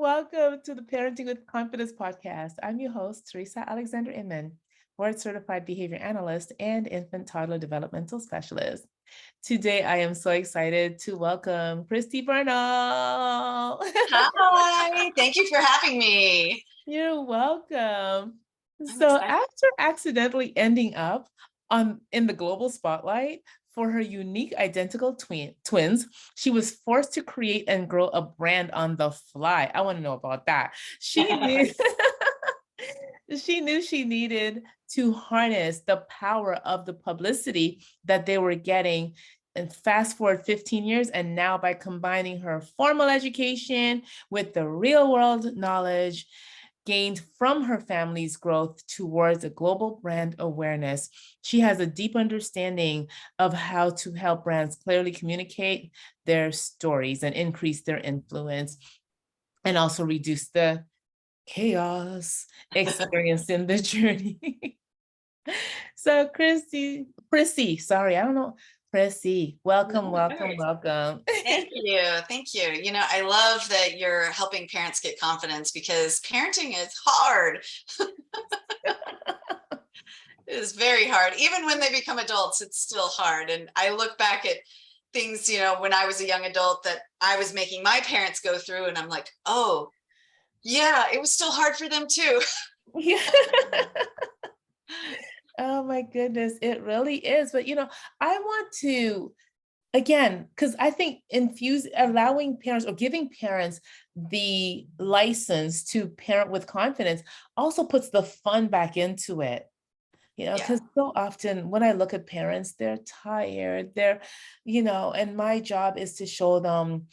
Welcome to the Parenting with Confidence podcast. I'm your host, Teresa Alexander Inman, board certified behavior analyst and infant toddler developmental specialist. Today, I am so excited to welcome Chrissy Bernal. Hi, thank you for having me. You're welcome. I'm So, excited. after accidentally ending up in the global spotlight for her unique identical twins, she was forced to create and grow a brand on the fly. I want to know about that. She knew she knew she needed to harness the power of the publicity that they were getting. And fast forward 15 years, and now by combining her formal education with the real world knowledge gained from her family's growth towards a global brand awareness, she has a deep understanding of how to help brands clearly communicate their stories and increase their influence, and also reduce the chaos experienced in the journey. So Chrissy, sorry, I don't know. Chrissy, welcome, No welcome, worries. welcome. Thank you. Thank you. I love that you're helping parents get confidence because parenting is hard. It is very hard. Even when they become adults, it's still hard. And I look back at things, when I was a young adult that I was making my parents go through, and I'm like, oh, yeah, it was still hard for them too. Yeah. Oh my goodness, it really is. But I want to again, because I think allowing parents or giving parents the license to parent with confidence also puts the fun back into it. Yeah. Because so often when I look at parents, they're tired, and my job is to show them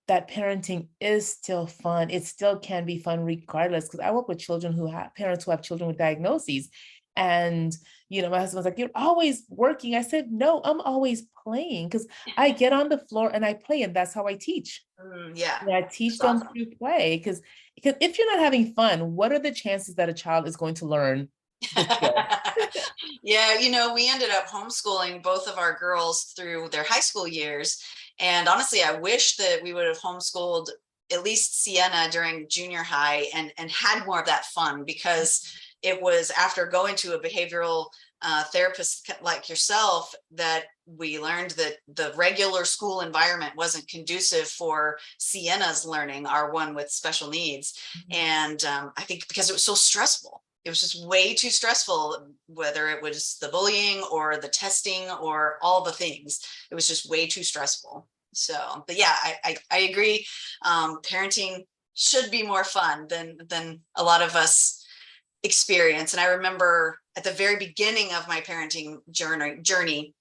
that parenting is still fun. It still can be fun regardless. Because I work with children who have parents who have children with diagnoses. And, my husband's like, "You're always working." I said, "No, I'm always playing because I get on the floor and I play, and that's how I teach." Yeah. I That's teach them awesome. through play because if you're not having fun, what are the chances that a child is going to learn the skill? Yeah, we ended up homeschooling both of our girls through their high school years. And honestly, I wish that we would have homeschooled at least Sienna during junior high and had more of that fun, because it was after going to a behavioral therapist like yourself that we learned that the regular school environment wasn't conducive for Sienna's learning, our one with special needs. And I think because it was so stressful, it was just way too stressful, whether it was the bullying or the testing or all the things. It was just way too stressful. So, but yeah, I agree. Parenting should be more fun than a lot of us experience. And I remember at the very beginning of my parenting journey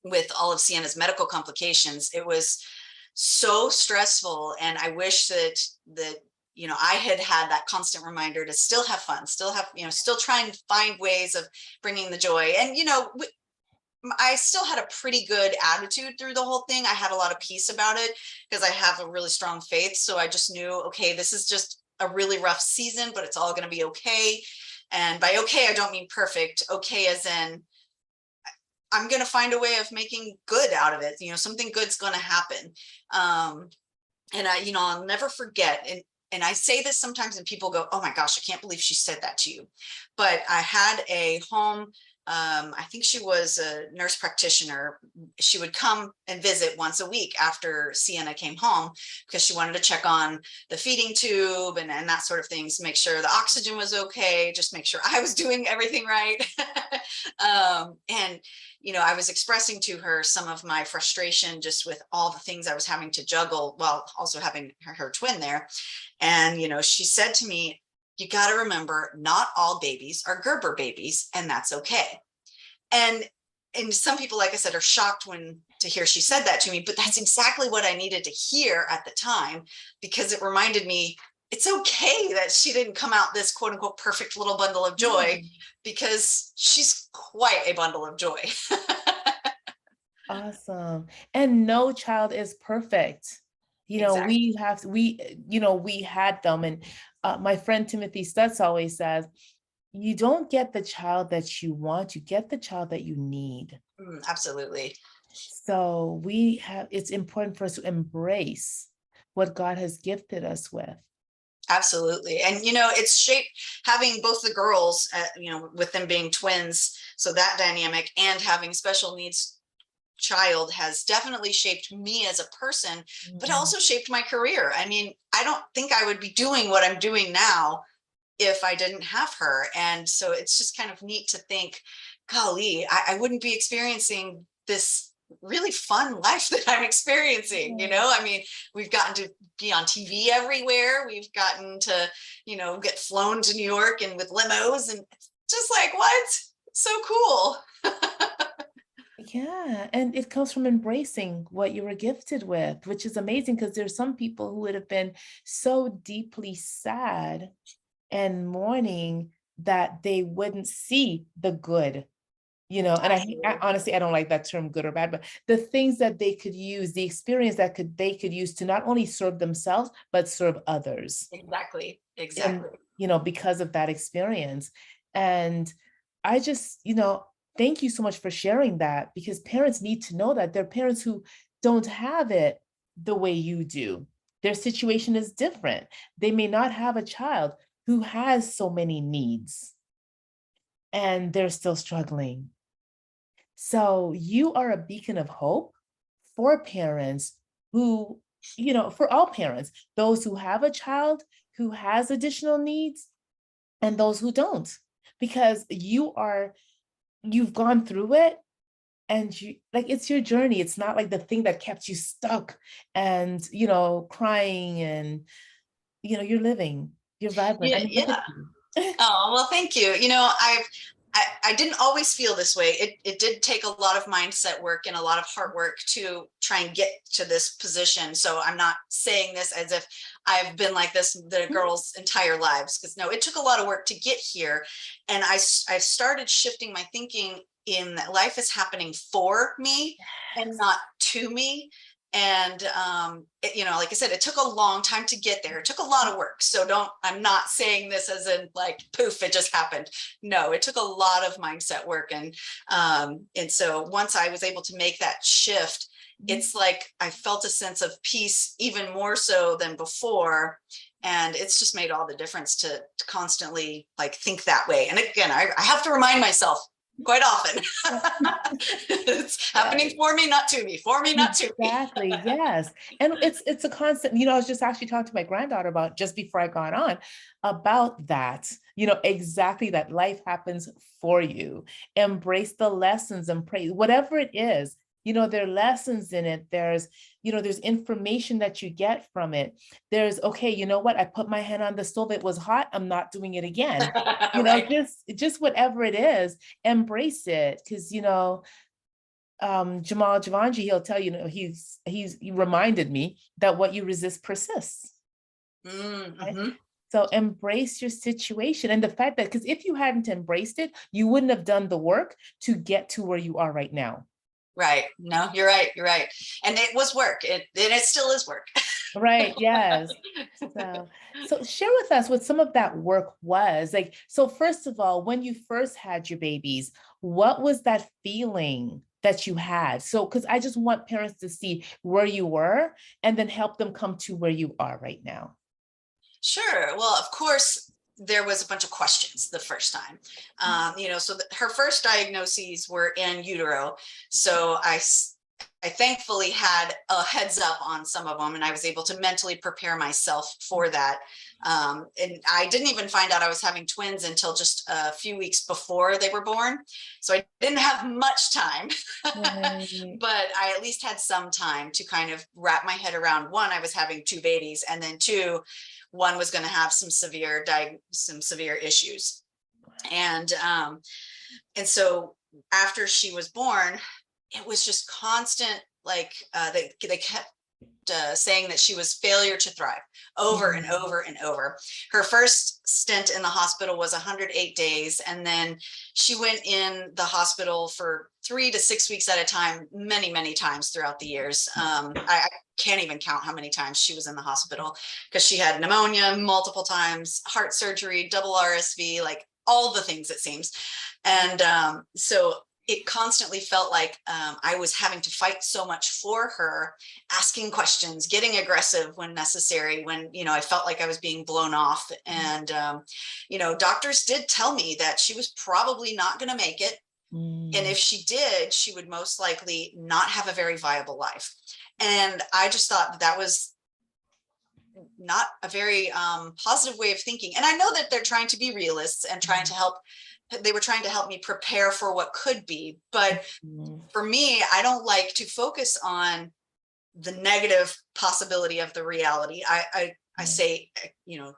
with all of Sienna's medical complications, it was so stressful. And I wish that I had that constant reminder to still have fun, still have, still try and find ways of bringing the joy. And, I still had a pretty good attitude through the whole thing. I had a lot of peace about it because I have a really strong faith. So I just knew, okay, this is just a really rough season, but it's all going to be okay. And by okay, I don't mean perfect. Okay, as in I'm going to find a way of making good out of it. Something good's going to happen. And I'll never forget. And I say this sometimes and people go, oh my gosh, I can't believe she said that to you. But I had a home, I think she was a nurse practitioner. She would come and visit once a week after Sienna came home because she wanted to check on the feeding tube and that sort of things, make sure the oxygen was okay, just make sure I was doing everything right. And I was expressing to her some of my frustration just with all the things I was having to juggle while also having her twin there. And, she said to me, you got to remember, not all babies are Gerber babies, and that's okay. And some people, like I said, are shocked to hear she said that to me, but that's exactly what I needed to hear at the time, because it reminded me it's okay that she didn't come out this quote unquote perfect little bundle of joy, because she's quite a bundle of joy. Awesome. And no child is perfect. Exactly. We had them. And my friend Timothy Stutz always says, you don't get the child that you want, you get the child that you need. Absolutely. So it's important for us to embrace what God has gifted us with. Absolutely. And, it's shaped having both the girls, with them being twins. So that dynamic and having special needs child has definitely shaped me as a person, but Mhm. also shaped my career. I mean, I don't think I would be doing what I'm doing now if I didn't have her. And so it's just kind of neat to think, golly, I wouldn't be experiencing this really fun life that I'm experiencing. I mean, we've gotten to be on TV everywhere. We've gotten to, get flown to New York and with limos, and it's just like, what? So cool. Yeah, and it comes from embracing what you were gifted with, which is amazing because there's some people who would have been so deeply sad and mourning that they wouldn't see the good, and I Absolutely. honestly, I don't like that term good or bad, but the things that they could use, the experience that they could use to not only serve themselves, but serve others. Exactly. And, Exactly. because of that experience. And I just, thank you so much for sharing that because parents need to know that they're parents who don't have it the way you do. Their situation is different. They may not have a child who has so many needs and they're still struggling. So you are a beacon of hope for parents who, for all parents, those who have a child who has additional needs and those who don't, because you've gone through it and you like it's your journey. It's not like the thing that kept you stuck and, crying and, you're living, you're vibrant. I Yeah. mean, look at Yeah. you. Oh, well, thank you. I didn't always feel this way. It did take a lot of mindset work and a lot of hard work to try and get to this position. So I'm not saying this as if I've been like this the girls' entire lives, because no, it took a lot of work to get here. And I started shifting my thinking in that life is happening for me and not to me. And like I said, it took a long time to get there. It took a lot of work. So I'm not saying this as in like poof, it just happened. No, it took a lot of mindset work. And so once I was able to make that shift, it's like I felt a sense of peace even more so than before. And it's just made all the difference to constantly like think that way. And again, I have to remind myself quite often. It's happening Right. for me, not to me, for me, not to me. Exactly. Yes. And it's a constant, I was just actually talking to my granddaughter about just before I got on about that, exactly that life happens for you. Embrace the lessons and pray, whatever it is, there are lessons in it. There's information that you get from it. There's, okay, you know what? I put my hand on the stove. It was hot. I'm not doing it again. Right. Just whatever it is, embrace it. Cause Jamal Javanji, he'll tell you, he reminded me that what you resist persists. Right? Mm-hmm. So embrace your situation and the fact that because if you hadn't embraced it, you wouldn't have done the work to get to where you are right now. Right. No, you're right. You're right. And it was work. And it still is work. Right. Yes. So share with us what some of that work was like. So first of all, when you first had your babies, what was that feeling that you had? So, because I just want parents to see where you were and then help them come to where you are right now. Sure. Well, of course, there was a bunch of questions the first time. So her first diagnoses were in utero. So I thankfully had a heads up on some of them, and I was able to mentally prepare myself for that. And I didn't even find out I was having twins until just a few weeks before they were born. So I didn't have much time, Right. but I at least had some time to kind of wrap my head around one, I was having two babies, and then two, one was going to have some severe issues. And so after she was born, it was just constant, like they kept saying that she was failure to thrive over and Mhm. over and over. Her first stint in the hospital was 108 days. And then she went in the hospital for 3 to 6 weeks at a time, many, many times throughout the years. I can't even count how many times she was in the hospital because she had pneumonia multiple times, heart surgery, double RSV, like all the things it seems. And so it constantly felt like I was having to fight so much for her, asking questions, getting aggressive when necessary, when, I felt like I was being blown off. And, doctors did tell me that she was probably not going to make it. And if she did, she would most likely not have a very viable life. And I just thought that was not a very positive way of thinking. And I know that they're trying to be realists and trying to help. They were trying to help me prepare for what could be. But for me, I don't like to focus on the negative possibility of the reality. I say,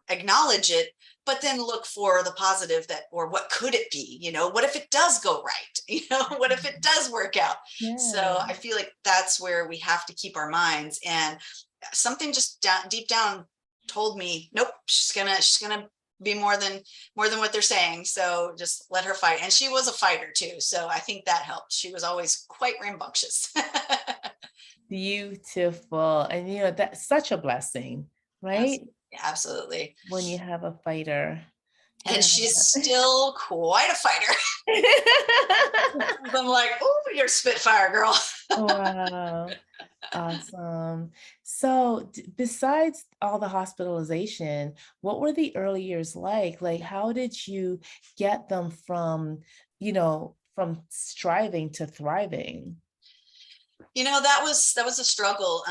acknowledge it, but then look for the positive, that, or what could it be? What if it does go right? What if it does work out? Yeah. So I feel like that's where we have to keep our minds. And something just deep down told me, nope, she's gonna be more than what they're saying. So just let her fight. And she was a fighter too. So I think that helped. She was always quite rambunctious. Beautiful. And that's such a blessing, right? Absolutely. When you have a fighter. And she's still quite a fighter. I'm like, oh, you're a Spitfire, girl. Wow. Awesome. So besides all the hospitalization, what were the early years like? Like, how did you get them from striving to thriving? That was a struggle.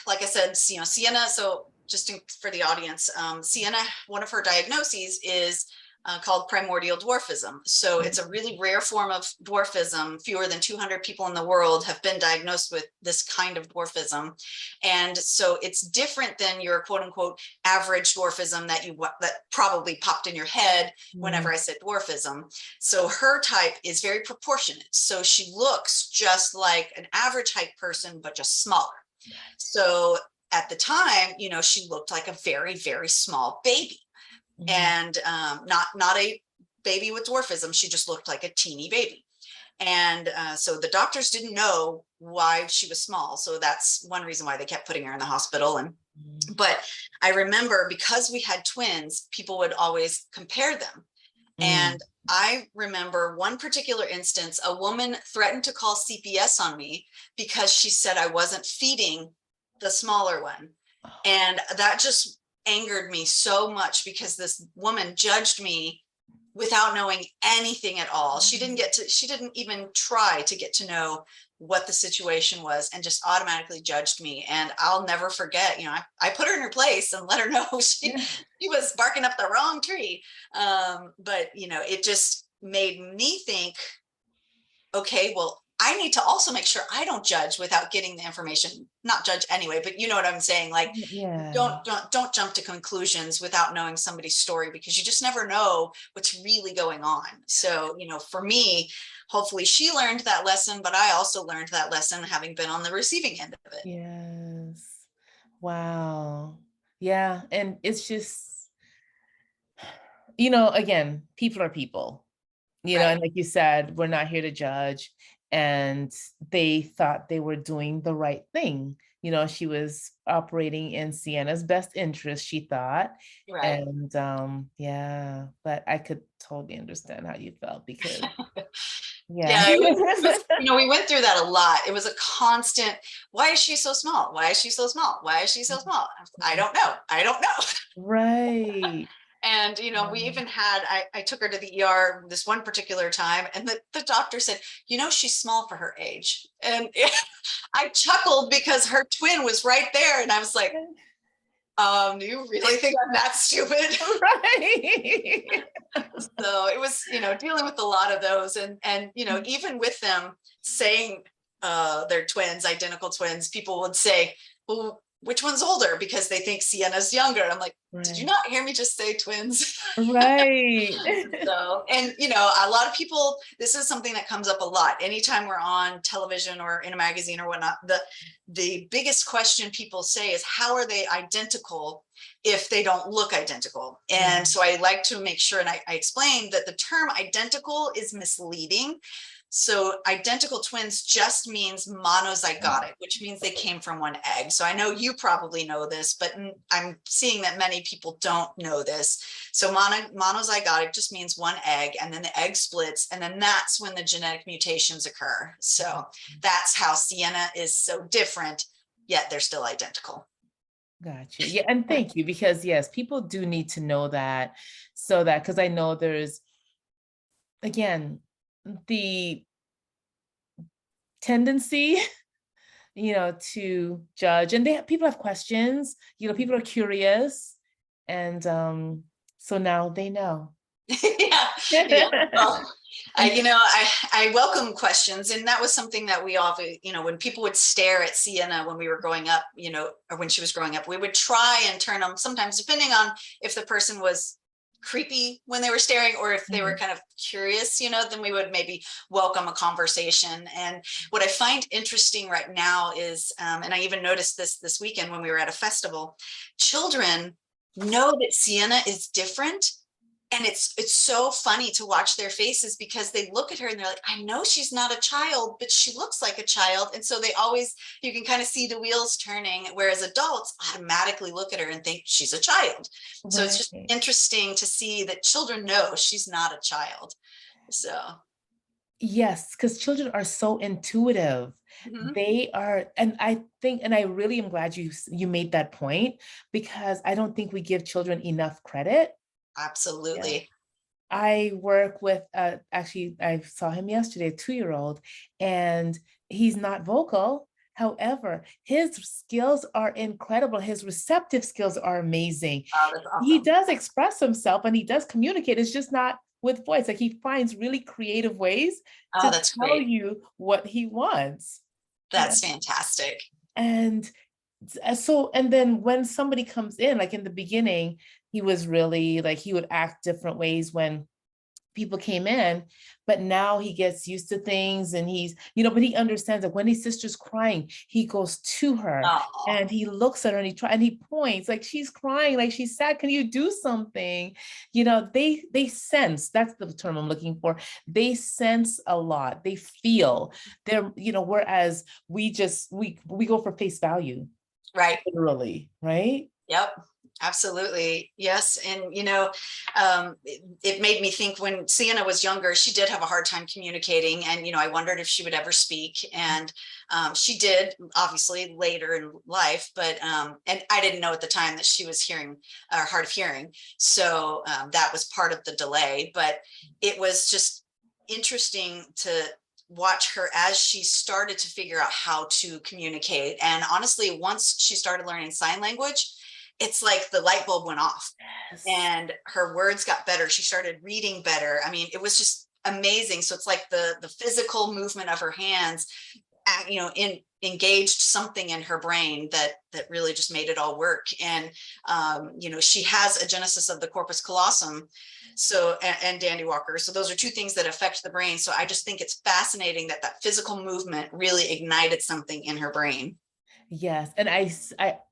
Like I said, Sienna. So just for the audience, Sienna, one of her diagnoses is called primordial dwarfism. So it's a really rare form of dwarfism. Fewer than 200 people in the world have been diagnosed with this kind of dwarfism. And so it's different than your quote unquote average dwarfism that probably popped in your head whenever I said dwarfism. So her type is very proportionate. So she looks just like an average height person, but just smaller. So at the time, she looked like a very, very small baby. And not a baby with dwarfism. She just looked like a teeny baby. And so the doctors didn't know why she was small. So that's one reason why they kept putting her in the hospital. But I remember, because we had twins, people would always compare them. And I remember one particular instance, a woman threatened to call CPS on me because she said I wasn't feeding the smaller one. And that just angered me so much, because this woman judged me without knowing anything at all. She didn't even try to get to know what the situation was, and just automatically judged me. And I'll never forget, I put her in her place and let her know she was barking up the wrong tree. But it just made me think, okay, well, I need to also make sure I don't judge without getting the information. Not judge anyway, but you know what I'm saying? Like, don't jump to conclusions without knowing somebody's story, because you just never know what's really going on. So, for me, hopefully she learned that lesson, but I also learned that lesson having been on the receiving end of it. Yes. Wow. Yeah. And it's just, again, people are people, and like you said, we're not here to judge. And they thought they were doing the right thing. She was operating in Sienna's best interest, she thought. Right. And yeah, but I could totally understand how you felt, because Yeah, we went through that a lot. It was a constant, why is she so small? Why is she so small? Why is she so small? I don't know. I don't know. Right. And, we even had, I took her to the ER this one particular time, and the doctor said, she's small for her age. And I chuckled because her twin was right there. And I was like, do you really think I'm that stupid? Right. So it was, dealing with a lot of those. And even with them saying they're twins, identical twins, people would say, well, which one's older? Because they think Sienna's younger. I'm like, did you not hear me just say twins? Right. So, and a lot of people, this is something that comes up a lot. Anytime we're on television or in a magazine or whatnot, the biggest question people say is, how are they identical if they don't look identical. And so I like to make sure, and I explained that the term identical is misleading. So identical twins just means monozygotic, which means they came from one egg. So I know you probably know this, but I'm seeing that many people don't know this. So monozygotic just means one egg, and then the egg splits, and then that's when the genetic mutations occur. So that's how Sienna is so different, yet they're still identical. Gotcha. Yeah, and thank you, because yes, people do need to know that, so that, because I know there's, again, the tendency, to judge, and people have questions, people are curious, and so now they know. Yeah, yeah. Well, I welcome questions, and that was something that we all, when people would stare at Sienna when we were growing up, or when she was growing up, we would try and turn them, sometimes depending on if the person was creepy when they were staring, or if they were kind of curious, then we would maybe welcome a conversation. And what I find interesting right now is, and I even noticed this weekend when we were at a festival, children know that Sienna is different. And it's so funny to watch their faces, because they look at her and they're like, I know she's not a child, but she looks like a child. And so they always, you can kind of see the wheels turning, whereas adults automatically look at her and think she's a child. Right. So it's just interesting to see that children know she's not a child. So. Yes, because children are so intuitive. They are, and I think, and I really am glad you made that point, because I don't think we give children enough credit. Absolutely. Yeah. I work with, actually, I saw him yesterday, a 2-year-old, and he's not vocal. However, his skills are incredible. His receptive skills are amazing. Oh, that's awesome. He does express himself and he does communicate. It's just not with voice. Like, he finds really creative ways to tell you what he wants. That's fantastic. And so, and then when somebody comes in, like in the beginning, he was really like, he would act different ways when people came in, but now he gets used to things, and he's, but he understands that when his sister's crying, he goes to her. Aww. And he looks at her and he points, like, she's crying, like, she's sad, can you do something? They sense, that's the term I'm looking for. They sense a lot, they feel. They're, whereas we go for face value. Right. Literally, right? Yep. Absolutely. Yes. And, it made me think, when Sienna was younger, she did have a hard time communicating. And, I wondered if she would ever speak. And she did, obviously, later in life. But and I didn't know at the time that she was hard of hearing. So that was part of the delay. But it was just interesting to watch her as she started to figure out how to communicate. And honestly, once she started learning sign language, it's like the light bulb went off. Yes. And her words got better. She started reading better. I mean, it was just amazing. So it's like the physical movement of her hands, engaged something in her brain that really just made it all work. And, she has a genesis of the corpus callosum, so, and Dandy Walker. So those are two things that affect the brain. So I just think it's fascinating that physical movement really ignited something in her brain. Yes. And I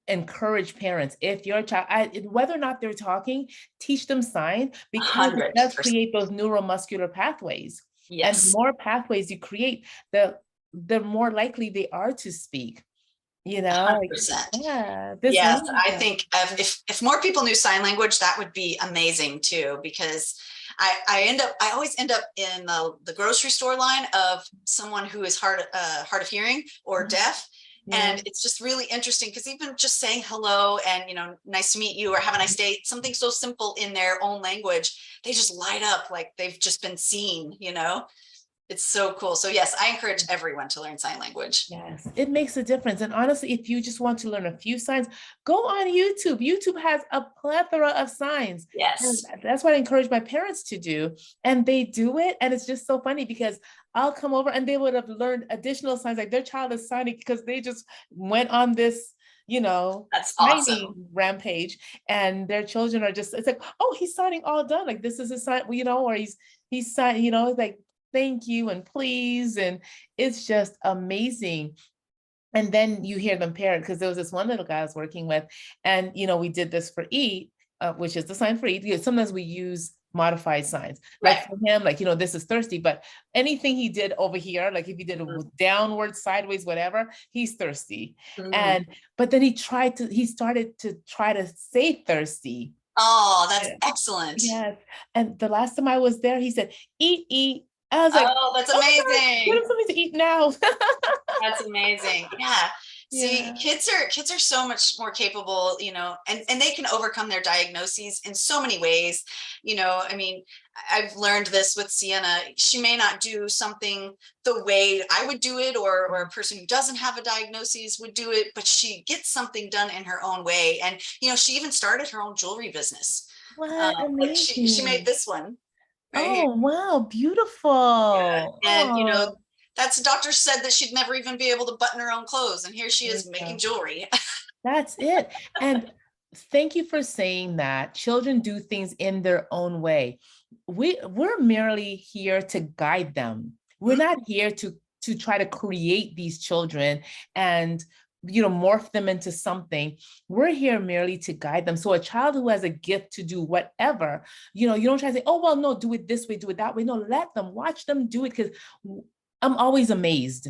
encourage parents, if your child, whether or not they're talking, teach them sign, because 100%. It does create those neuromuscular pathways. Yes. And the more pathways you create, the more likely they are to speak. 100%. Yeah. Yes, I think if more people knew sign language, that would be amazing too, because I always end up in the grocery store line of someone who is hard of hearing or deaf. Yeah. And it's just really interesting, because even just saying hello and, nice to meet you, or have a nice day, something so simple in their own language, they just light up like they've just been seen, It's so cool. So yes, I encourage everyone to learn sign language. Yes, it makes a difference. And honestly, if you just want to learn a few signs, go on YouTube. YouTube has a plethora of signs. Yes. And that's what I encourage my parents to do. And they do it. And it's just so funny, because I'll come over and they would have learned additional signs, like their child is signing because they just went on this, that's awesome rampage, and their children are just, it's like, oh, he's signing all done. Like, this is a sign, or he's signing, like, thank you and please. And it's just amazing. And then you hear them parrot, because there was this one little guy I was working with, and we did this for eat, which is the sign for eat. Sometimes we use modified signs, like Right. for him, like this is thirsty, but anything he did over here, like if he did a downward, sideways, whatever, he's thirsty. Mhm. And but then he started to try to say thirsty. Oh, that's Yeah. excellent. Yes. And the last time I was there, he said, eat, eat. I was like, Oh, that's oh my God, get amazing. him something to eat now. That's amazing. Yeah. See, Yeah. kids are so much more capable, and they can overcome their diagnoses in so many ways. I mean, I've learned this with Sienna. She may not do something the way I would do it, or a person who doesn't have a diagnosis would do it, but she gets something done in her own way. And, she even started her own jewelry business. What Like she made amazing. this one right here. Oh, wow, Yeah. beautiful. And, Oh, that's doctor said that she'd never even be able to button her own clothes. And here she there is you making go. jewelry. That's it. And thank you for saying that. Children do things in their own way. We're merely here to guide them. We're not here to try to create these children and morph them into something. We're here merely to guide them. So a child who has a gift to do whatever, you don't try to say, oh, well, no, do it this way, do it that way. No, let them, watch them do it, because I'm always amazed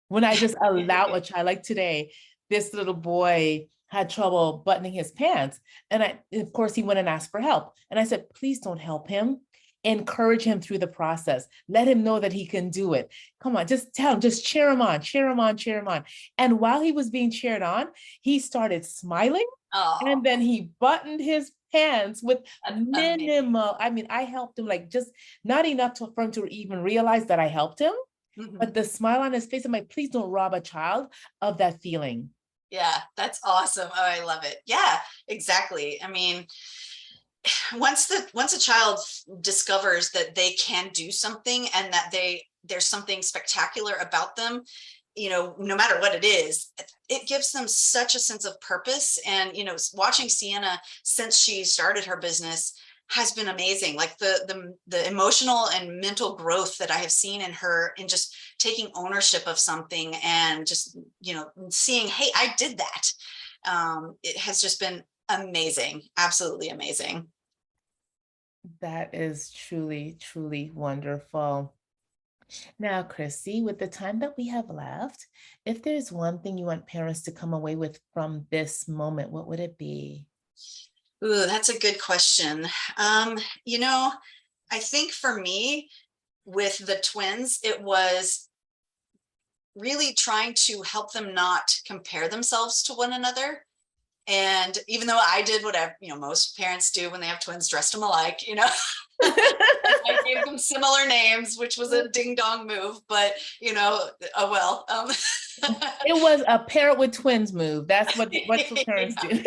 when I just allow a child, like today, this little boy had trouble buttoning his pants. And of course, he went and asked for help. And I said, please don't help him. Encourage him through the process. Let him know that he can do it. Come on, just tell him, just cheer him on, cheer him on, cheer him on. And while he was being cheered on, he started smiling. And Oh, then he buttoned his pants with that's amazing. minimal. I mean, I helped him, like just not enough for him to even realize that I helped him. But Mhm. the smile on his face, I'm like, please don't rob a child of that feeling. Yeah, that's awesome. Oh, I love it. Yeah, exactly. I mean, once a child discovers that they can do something and that there's something spectacular about them, no matter what it is, it gives them such a sense of purpose. And watching Sienna since she started her business has been amazing. Like the emotional and mental growth that I have seen in her, in just taking ownership of something, and just seeing, hey, I did that. It has just been amazing, absolutely amazing. That is truly, truly wonderful. Now, Chrissy, with the time that we have left, if there's one thing you want parents to come away with from this moment, what would it be? Ooh, that's a good question. Um, you know, I think for me, with the twins, it was really trying to help them not compare themselves to one another. And even though I did whatever, most parents do when they have twins, dressed them alike, I gave them similar names, which was a ding dong move, but oh well. It was a parent with twins move. That's what parents Yeah. do.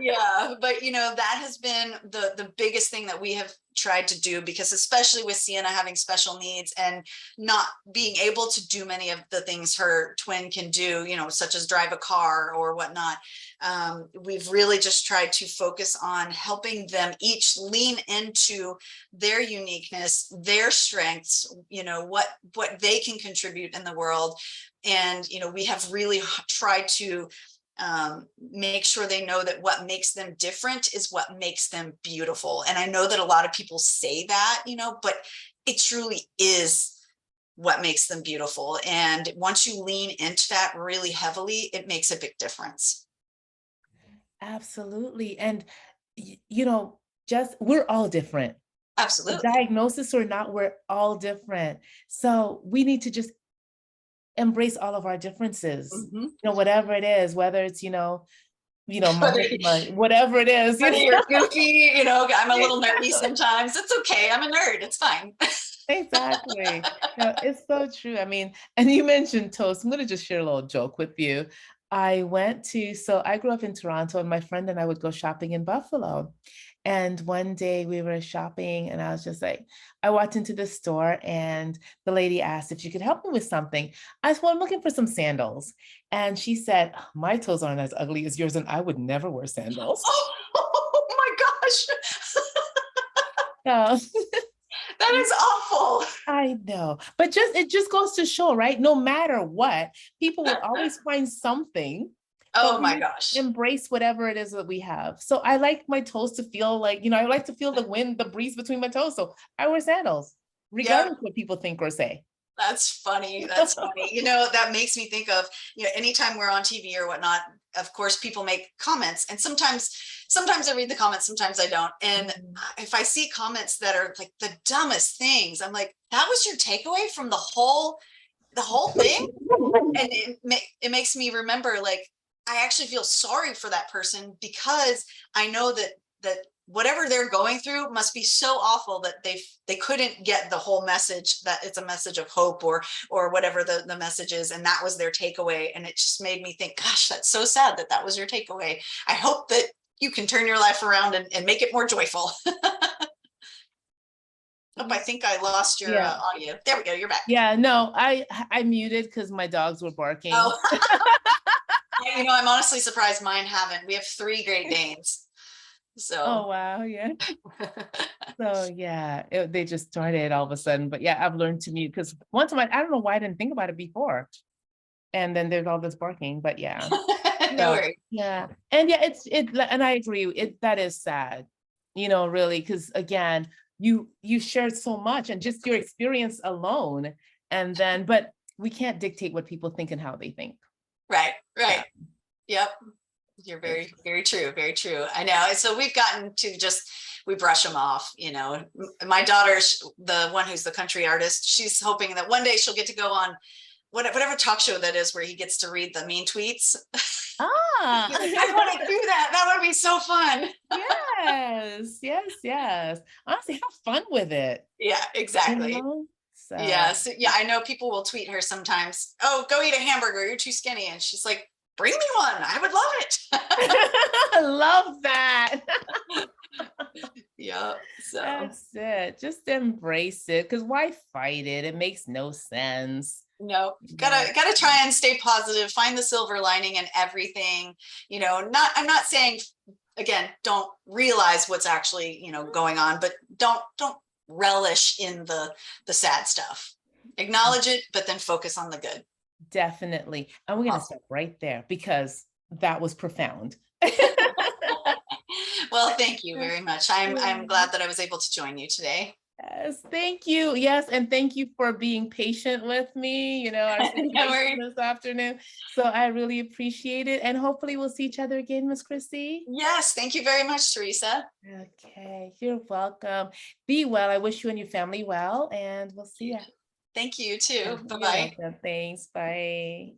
Yeah, but that has been the biggest thing that we have tried to do, because especially with Sienna having special needs and not being able to do many of the things her twin can do, such as drive a car or whatnot. We've really just tried to focus on helping them each lean into their uniqueness, their strengths, what they can contribute in the world. And we have really tried to make sure they know that what makes them different is what makes them beautiful. And I know that a lot of people say that, but it truly is what makes them beautiful. And once you lean into that really heavily, it makes a big difference. Absolutely. And, you know, just we're all different. Absolutely. Diagnosis or not, we're all different. So we need to just embrace all of our differences, Mhm. whatever it is, whether it's, Whether, whatever it is, whether you're goofy, I'm a little nerdy sometimes. It's okay. I'm a nerd. It's fine. Exactly. No, it's so true. I mean, and you mentioned toast. I'm going to just share a little joke with you. So I grew up in Toronto, and my friend and I would go shopping in Buffalo. And one day we were shopping, and I was just like, I walked into the store, and the lady asked if she could help me with something. I said, well, I'm looking for some sandals. And she said, my toes aren't as ugly as yours, and I would never wear sandals. Oh my gosh. So That is awful. I know, but it just goes to show, right? No matter what, people will always find something, Oh but my we gosh. embrace whatever it is that we have. So I like my toes to feel like, I like to feel the wind, the breeze between my toes. So I wear sandals, Yep. regardless of what people think or say. That's funny. That's funny. That makes me think of, anytime we're on TV or whatnot, of course, people make comments, and sometimes I read the comments, sometimes I don't. And Mhm. if I see comments that are like the dumbest things, I'm like, that was your takeaway from the whole thing? And it makes me remember, like, I actually feel sorry for that person, because I know that whatever they're going through must be so awful that they couldn't get the whole message, that it's a message of hope, or whatever the message is, and that was their takeaway. And it just made me think, gosh, that's so sad that was your takeaway. I hope that you can turn your life around and make it more joyful. Oh, I think I lost your Yeah. audio. There we go, you're back. Yeah, no, I muted because my dogs were barking. Oh, I'm honestly surprised mine haven't. We have 3 Great Danes. So Oh wow, yeah. So yeah, they just started all of a sudden. But yeah, I've learned to mute because once I don't know why I didn't think about it before. And then there's all this barking, but yeah. no So worries. yeah. And yeah, and I agree, that is sad, really, because again, you shared so much and just your experience alone. And then, but we can't dictate what people think and how they think. Right, Yeah. right. Yep. You're very, very true. Very true. I know. So we've gotten to just, we brush them off. My daughter's the one who's the country artist. She's hoping that one day she'll get to go on whatever talk show that is, where he gets to read the mean tweets. Ah. I want to do that. That would be so fun. Yes, yes, yes. Honestly, have fun with it. Yeah, You exactly. know? So Yes. Yeah. I know people will tweet her sometimes, oh, go eat a hamburger. You're too skinny. And she's like, bring me one. I would love it. I love that. Yeah. So That's it. Just embrace it. Because why fight it? It makes no sense. no, No. gotta try and stay positive, find the silver lining in everything. I'm not saying, again, don't realize what's actually, going on, but don't relish in the sad stuff. Acknowledge it, but then focus on the good. Definitely. And we're going to Awesome. stop right there because that was profound. Well, thank you very much. I'm glad that I was able to join you today. Yes, thank you. Yes, and thank you for being patient with me, our No situation worries. this afternoon. So I really appreciate it. And hopefully we'll see each other again, Miss Chrissy. Yes, thank you very much, Teresa. Okay, you're welcome. Be well. I wish you and your family well, and we'll see you. Thank you too. You're Bye-bye. welcome. Thanks. Bye.